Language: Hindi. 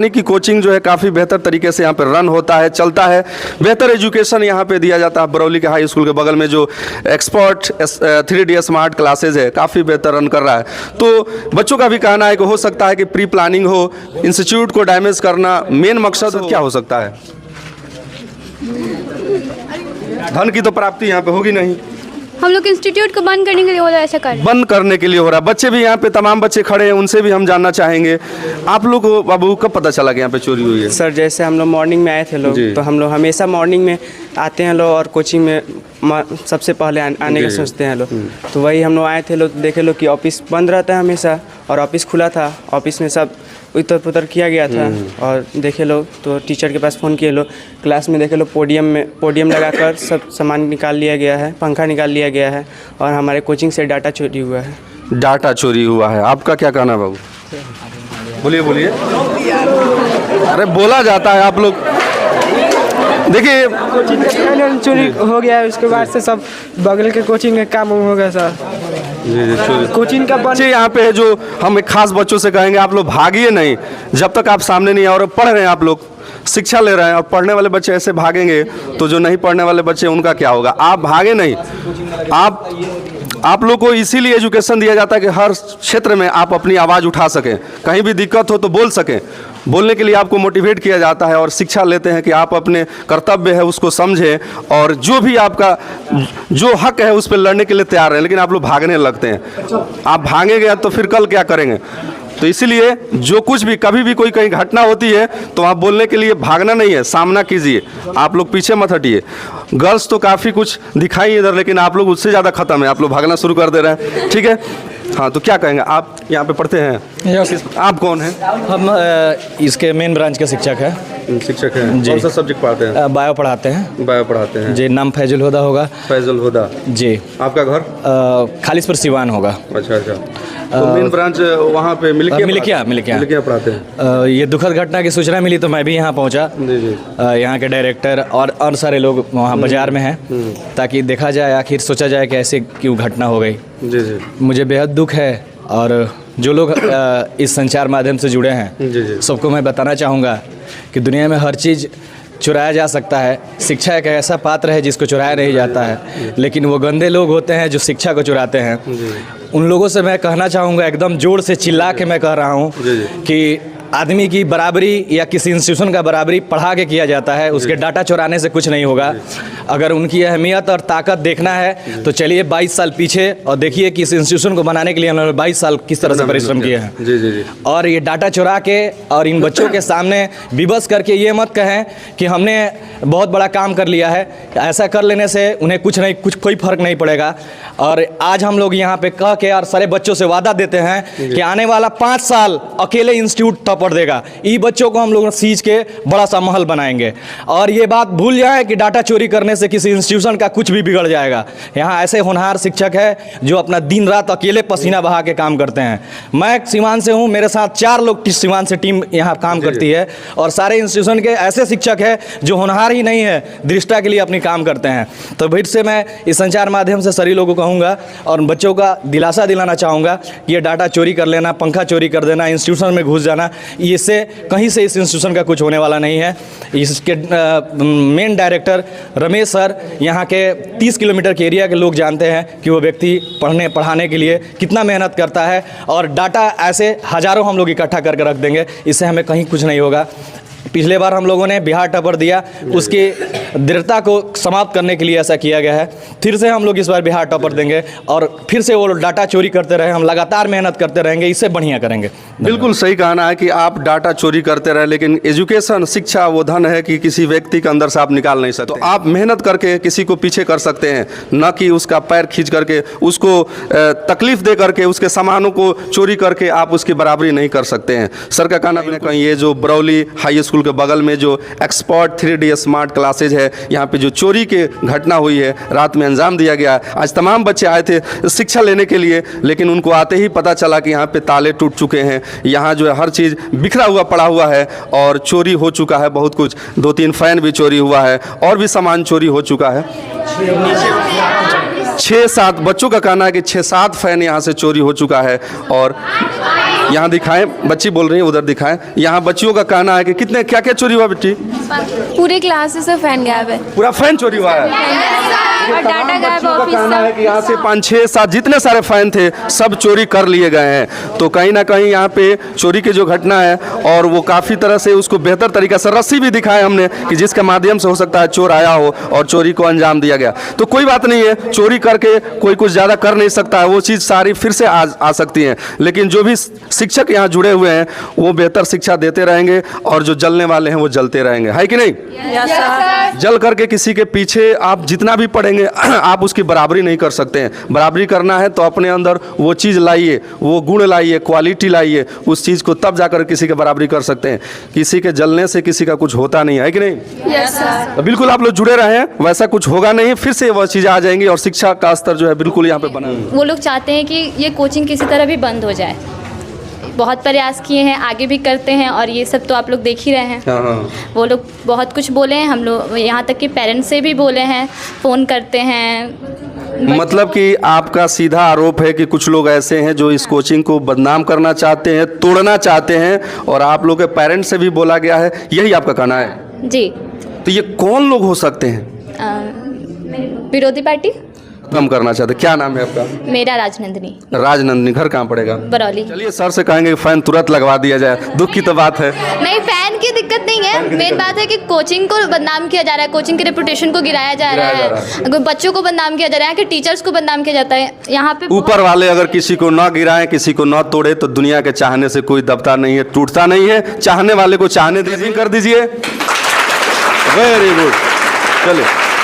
की कोचिंग जो है काफ़ी बेहतर तरीके से यहाँ पे रन होता है, चलता है। बेहतर एजुकेशन यहाँ पे दिया जाता है। बरौली के हाई स्कूल के बगल में जो एक्सपर्ट 3D स्मार्ट क्लासेज है, काफ़ी बेहतर रन कर रहा है। तो बच्चों का भी कहना है कि हो सकता है कि प्री प्लानिंग हो, इंस्टीट्यूट को डैमेज करना मेन मकसद क्या हो सकता है? धन की तो प्राप्ति यहाँ पे होगी नहीं। हम लोग इंस्टीट्यूट को बंद करने के लिए हो रहा है, ऐसा कर रहे हैं। बंद करने के लिए हो रहा है। बच्चे भी यहाँ पे तमाम बच्चे खड़े हैं, उनसे भी हम जानना चाहेंगे। आप लोग को बाबू कब पता चला कि यहाँ पे चोरी हुई है? सर जैसे हम लोग मॉर्निंग में आए थे लोग, तो हम लोग हमेशा मॉर्निंग में आते हैं लोग और कोचिंग में सबसे पहले आने का सोचते हैं लोग। तो वही हम लोग आए थे लोग, देखे लोग कि ऑफिस बंद रहता है हमेशा और ऑफिस खुला था। ऑफिस में सब इधर उधर किया गया था और देखे लोग तो टीचर के पास फ़ोन किए लोग। क्लास में देखे लोग पोडियम लगाकर सब सामान निकाल लिया गया है, पंखा निकाल लिया गया है और हमारे कोचिंग से डाटा चोरी हुआ है। डाटा चोरी हुआ है, आपका क्या कहना है बाबू? बोलिए बोलिए। अरे बोला जाता है आप लोग। देखिए कोचिंग चोरी हो गया है, उसके बाद से सब बगल के कोचिंग में काम हो गया सर। कोचिंग का बच्चे यहाँ पे है जो हम एक खास बच्चों से कहेंगे आप लोग भागिए नहीं जब तक आप सामने नहीं और पढ़ रहे हैं। आप लोग शिक्षा ले रहे हैं और पढ़ने वाले बच्चे ऐसे भागेंगे तो जो नहीं पढ़ने वाले बच्चे उनका क्या होगा? आप भागे नहीं। आप लोग को इसीलिए एजुकेशन दिया जाता है कि हर क्षेत्र में आप अपनी आवाज़ उठा सकें, कहीं भी दिक्कत हो तो बोल सकें। बोलने के लिए आपको मोटिवेट किया जाता है और शिक्षा लेते हैं कि आप अपने कर्तव्य है उसको समझें और जो भी आपका जो हक है उस पर लड़ने के लिए तैयार हैं। लेकिन आप लोग भागने लगते हैं। आप भागेंगे तो फिर कल क्या करेंगे? तो इसीलिए जो कुछ भी कभी भी कोई कहीं घटना होती है तो आप बोलने के लिए भागना नहीं है, सामना कीजिए। आप लोग पीछे मत हटिए। गर्ल्स तो काफ़ी कुछ दिखाई इधर, लेकिन आप लोग उससे ज़्यादा ख़त्म है। आप लोग भागना शुरू कर दे रहे हैं। ठीक है, हाँ तो क्या कहेंगे? आप यहाँ पे पढ़ते हैं? आप कौन हैं? हम इसके मेन ब्रांच के शिक्षक हैं। शिक्षक हैं। कौन सा सब्जेक्ट पढ़ाते हैं? बायो पढ़ाते हैं। बायो पढ़ाते हैं जी। नाम फैजुल हुदा होगा। फैजुल हुदा जी। आपका घर? खालिसपुर सिवान होगा। अच्छा अच्छा। तो मेन ब्रांच वहाँ पे मिलकिया पढ़ाते हैं। ये दुखद घटना की सूचना मिली तो मैं भी यहाँ पहुँचा। यहाँ के डायरेक्टर और सारे लोग वहाँ बाजार में हैं ताकि देखा जाए, आखिर सोचा जाए कि ऐसे क्यों घटना हो गई। जी जी। मुझे बेहद दुख है और जो लोग इस संचार माध्यम से जुड़े हैं सबको मैं बताना चाहूँगा कि दुनिया में हर चीज़ चुराया जा सकता है। शिक्षा एक ऐसा पात्र है जिसको चुराया नहीं जाता है, लेकिन वो गंदे लोग होते हैं जो शिक्षा को चुराते हैं। उन लोगों से मैं कहना चाहूँगा, एकदम जोर से चिल्ला के मैं कह रहा हूँ कि आदमी की बराबरी या किसी इंस्टीट्यूशन का बराबरी पढ़ा के किया जाता है, उसके डाटा चुराने से कुछ नहीं होगा। अगर उनकी अहमियत और ताकत देखना है तो चलिए 22 साल पीछे और देखिए कि इस इंस्टीट्यूशन को बनाने के लिए उन्होंने 22 साल किस तरह से परिश्रम किए हैं। जी जी जी। और ये डाटा चुरा के और इन बच्चों के सामने विवश करके ये मत कहें कि हमने बहुत बड़ा काम कर लिया है। ऐसा कर लेने से उन्हें कोई फर्क नहीं पड़ेगा। और आज हम लोग यहाँ पे कह के और सारे बच्चों से वादा देते हैं कि आने वाला 5 साल अकेले इंस्टीट्यूट पढ़ देगा। ई बच्चों को हम लोग सींच के बड़ा सा महल बनाएंगे। और ये बात भूल जाए कि डाटा चोरी करने से किसी इंस्टीट्यूशन का कुछ भी बिगड़ जाएगा। यहाँ ऐसे होनहार शिक्षक है जो अपना दिन रात अकेले पसीना बहा के काम करते हैं। मैं सीवान से हूँ, मेरे साथ 4 लोग सीवान से टीम यहाँ काम करती है और सारे इंस्टीट्यूशन के ऐसे शिक्षक है जो होनहार ही नहीं है, दृष्टा के लिए अपनी काम करते हैं। तो फिर से मैं इस संचार माध्यम से सभी लोगों को कहूँगा और बच्चों का दिलासा दिलाना चाहूँगा कि ये डाटा चोरी कर लेना, पंखा चोरी कर देना, इंस्टीट्यूशन में घुस जाना, इससे कहीं से इस इंस्टीट्यूशन का कुछ होने वाला नहीं है। इसके मेन डायरेक्टर रमेश सर यहाँ के 30 किलोमीटर के एरिया के लोग जानते हैं कि वो व्यक्ति पढ़ने पढ़ाने के लिए कितना मेहनत करता है और डाटा ऐसे हज़ारों हम लोग इकट्ठा करके रख देंगे, इससे हमें कहीं कुछ नहीं होगा। पिछले बार हम लोगों ने बिहार टॉपर दिया, उसकी दृढ़ता को समाप्त करने के लिए ऐसा किया गया है। फिर से हम लोग इस बार बिहार टॉपर देंगे और फिर से वो डाटा चोरी करते रहे, हम लगातार मेहनत करते रहेंगे, इससे बढ़िया करेंगे। बिल्कुल सही कहना है कि आप डाटा चोरी करते रहे, लेकिन एजुकेशन शिक्षा वो धन है कि किसी व्यक्ति के अंदर से आप निकाल नहीं सकते। तो आप मेहनत करके किसी को पीछे कर सकते हैं, न कि उसका पैर खींच करके उसको तकलीफ दे करके उसके सामानों को चोरी करके आप उसकी बराबरी नहीं कर सकते हैं। सर का कहना भी कहीं ये जो बरौली हाई स्कूल के बगल में जो एक्सपर्ट 3D स्मार्ट क्लासेज है, यहाँ पे जो चोरी की घटना हुई है, रात में अंजाम दिया गया। आज तमाम बच्चे आए थे शिक्षा लेने के लिए, लेकिन उनको आते ही पता चला कि यहाँ पे ताले टूट चुके हैं, यहाँ जो है हर चीज़ बिखरा हुआ पड़ा हुआ है और चोरी हो चुका है बहुत कुछ। 2-3 फैन भी चोरी हुआ है और भी सामान चोरी हो चुका है। 6-7 बच्चों का कहना है कि 6-7 फैन यहाँ से चोरी हो चुका है और यहाँ दिखाएं, बच्ची बोल रही है, उधर दिखाएं। यहाँ बच्चियों का कहना है कि कितने क्या क्या चोरी हुआ बेटी? पूरे क्लास से फैन गायब है पूरा फैन चोरी हुआ है। और डाटा गायब बच्चियों का ऑफिस कहना है कि यहाँ से सब। 5, 6, 7 जितने सारे फैन थे सब चोरी कर लिए गए हैं। तो कहीं ना कहीं यहाँ पे चोरी की जो घटना है और वो काफ़ी तरह से उसको बेहतर तरीका से रस्सी भी दिखाए हमने कि जिसके माध्यम से हो सकता है चोर आया हो और चोरी को अंजाम दिया गया। तो कोई बात नहीं है, चोरी करके कोई कुछ ज़्यादा कर नहीं सकता है, वो चीज़ सारी फिर से आ सकती हैं। लेकिन जो भी शिक्षक यहाँ जुड़े हुए हैं वो बेहतर शिक्षा देते रहेंगे और जो जलने वाले हैं वो जलते रहेंगे, है कि नहीं? जल करके किसी के पीछे आप जितना भी पढ़ेंगे आप उसकी बराबरी नहीं कर सकते हैं। बराबरी करना है तो अपने अंदर वो चीज़ लाइए, वो गुण लाइए, क्वालिटी लाइए, उस चीज़ को तब जाकर किसी की बराबरी कर सकते हैं। किसी के जलने से किसी का कुछ होता नहीं है कि नहीं? तो बिल्कुल आप लोग जुड़े रहे, वैसा कुछ होगा नहीं, फिर से वह चीज़ें आ जाएंगी और शिक्षा का स्तर जो है बिल्कुल यहाँ पे बना। वो लोग चाहते हैं कि ये कोचिंग किसी तरह भी बंद हो जाए। बहुत प्रयास किए हैं, आगे भी करते हैं और ये सब तो आप लोग देख ही रहे हैं। हाँ। वो लोग बहुत कुछ बोले हैं, हम लोग यहाँ तक कि पेरेंट्स से भी बोले हैं, फ़ोन करते हैं। मतलब कि आपका सीधा आरोप है कि कुछ लोग ऐसे हैं जो इस कोचिंग को बदनाम करना चाहते हैं, तोड़ना चाहते हैं, और आप लोग के पेरेंट्स से भी बोला गया है, यही आपका कहना है? जी। तो ये कौन लोग हो सकते हैं? विरोधी पार्टी। कम करना चाहते, क्या नाम है आपका? मेरा राजनंदिनी। राजनंदिनी, घर कहाँ पड़ेगा? बरौली। चलिए सर से कहेंगे कि फैन तुरंत लगवा दिया जाए, दुख की तो बात है। नहीं, फैन की दिक्कत नहीं है, मेन बात है कि कोचिंग को बदनाम किया जा रहा है, कोचिंग के रेपुटेशन को गिराया जा रहा है, बच्चों को बदनाम किया जा रहा है, कि टीचर्स को बदनाम किया जाता है। यहाँ पे ऊपर वाले अगर किसी को न गिराएं, किसी को न तोड़े, तो दुनिया के चाहने से कोई दबता नहीं है, टूटता नहीं है। चाहने वाले को चाहने दीजिए, कर दीजिए। Very good. चलिए।